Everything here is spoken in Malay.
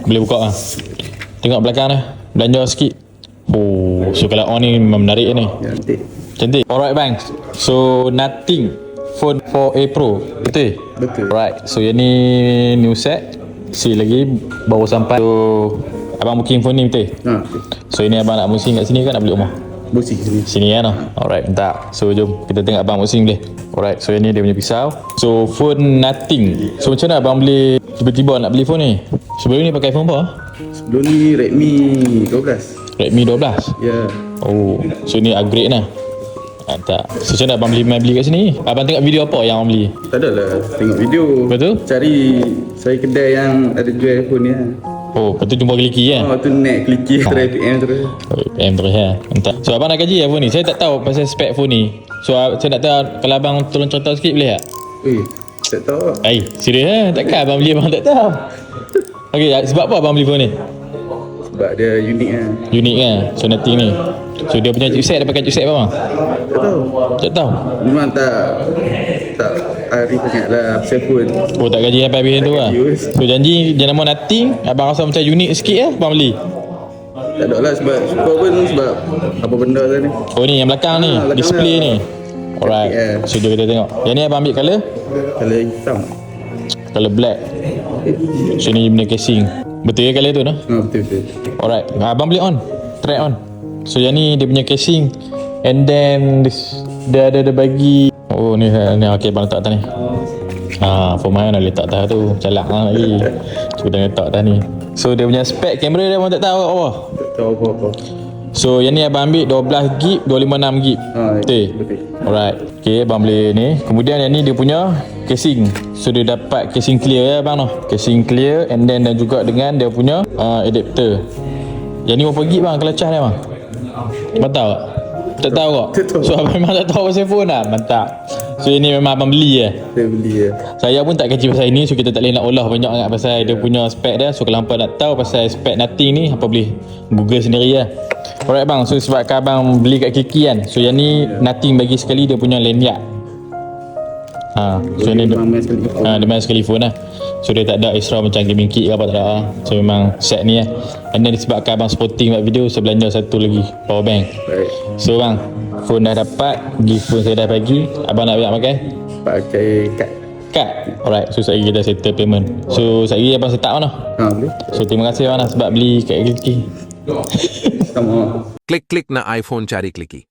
Boleh buka lah. Tengok belakang dah. Belanja sikit. Oh, so kalau on ni memang menarik ni. Cantik. Cantik. Alright bang. So nothing. Phone 4A Pro. Betul? Betul. Alright. So yang ni new set. See lagi baru sampai. So abang booking phone ni betul? Okay. So ini abang nak musing kat sini kan nak beli rumah? Bersih sini. Sini kan? Alright, tak. So jom kita tengok abang musing boleh. Alright, so ini dia punya pisau. So phone nothing. So macam mana abang boleh tiba-tiba nak beli phone ni? Sebelum ni pakai phone apa? Sebelum ni Redmi 12. Redmi 12. Ya. Oh, so ni upgrade lah. Tak. So macam mana abang beli kat sini? Abang tengok video apa yang abang beli? Tak adalah. Tengok video. Betul? Cari kedai yang ada jual phone ni lah. Oh, lepas tu jumpa kliki kan? Oh, tu net kliki try PM terus. PM terus lah. Entah. So abang nak kaji lah phone ni. Saya tak tahu pasal spek phone ni. So saya nak tahu kalau abang tolong contoh sikit boleh tak? Tak tahu. Serius lah? Takkan abang beli abang tak tahu? Okay, sebab apa abang beli phone ni? Sebab dia unik lah. Unik kan? So nothing ni. So dia punya chipset, dia pakai chipset apa bang? Tak tahu. Tak tahu? Memang tak arif sangat lah pasal phone. Oh, tak gaji sampai habis tu lah. So janji dia nama nothing. Abang rasa macam unik sikit lah abang beli. Tak ada lah sebab suka pun sebab apa benda tu ni. Oh ni yang belakang ni, belakang display dia. ni. Alright. So jom kita tengok. Yang ni abang ambil colour? Kalau hitam. Colour black. So ni benda casing. Betul ya colour tu no? Betul. Alright. Abang boleh on. Try on. So yang ni dia punya casing. And then dia ada bagi. Oh ni okey abang letak atas ni. Phone mana nak letak atas tu. Calak lah lagi. So kita letak atas ni. So dia punya spek kamera dia abang tak tahu apa. Tak tahu apa-apa. So yang ni abang ambil 12GB, 256GB. Betul? Betul. Alright. Okay, abang boleh ni. Kemudian yang ni dia punya casing. So dia dapat casing clear ya abang noh. Casing clear and then dan juga dengan dia punya adapter. Yang ni berapa GB bang kalau cas dia bang? Abang tahu tak? Tak tahu kok? So abang memang tak tahu pasal phone lah. Mantap. So ini memang abang beli ya. Saya beli ya. Saya pun tak kaji pasal ini. So kita tak boleh nak olah banyak sangat pasal dia punya spek dia. So kalau hampa nak tahu pasal spek nothing ni, hampa boleh google sendiri lah. Alright bang, so sebabkan abang beli kat Kiki kan. So yang ni nothing bagi sekali dia punya lanyard. So ni dia main sekali phone lah. So dia tak ada extra macam gaming kit ke apa, tak ada lah. So memang set ni lah. And then disebabkan abang sporting buat video, so belanja satu lagi power bank. Baik. So bang, phone dah dapat, gift pun saya dah bagi. Abang nak pakai? Pakai kad. Alright, so sekejap kita settle payment. So sekejap abang set up mana? Boleh. So terima kasih abang sebab beli kat Kiki. Sama. Klik-klik na iPhone cari Kliki.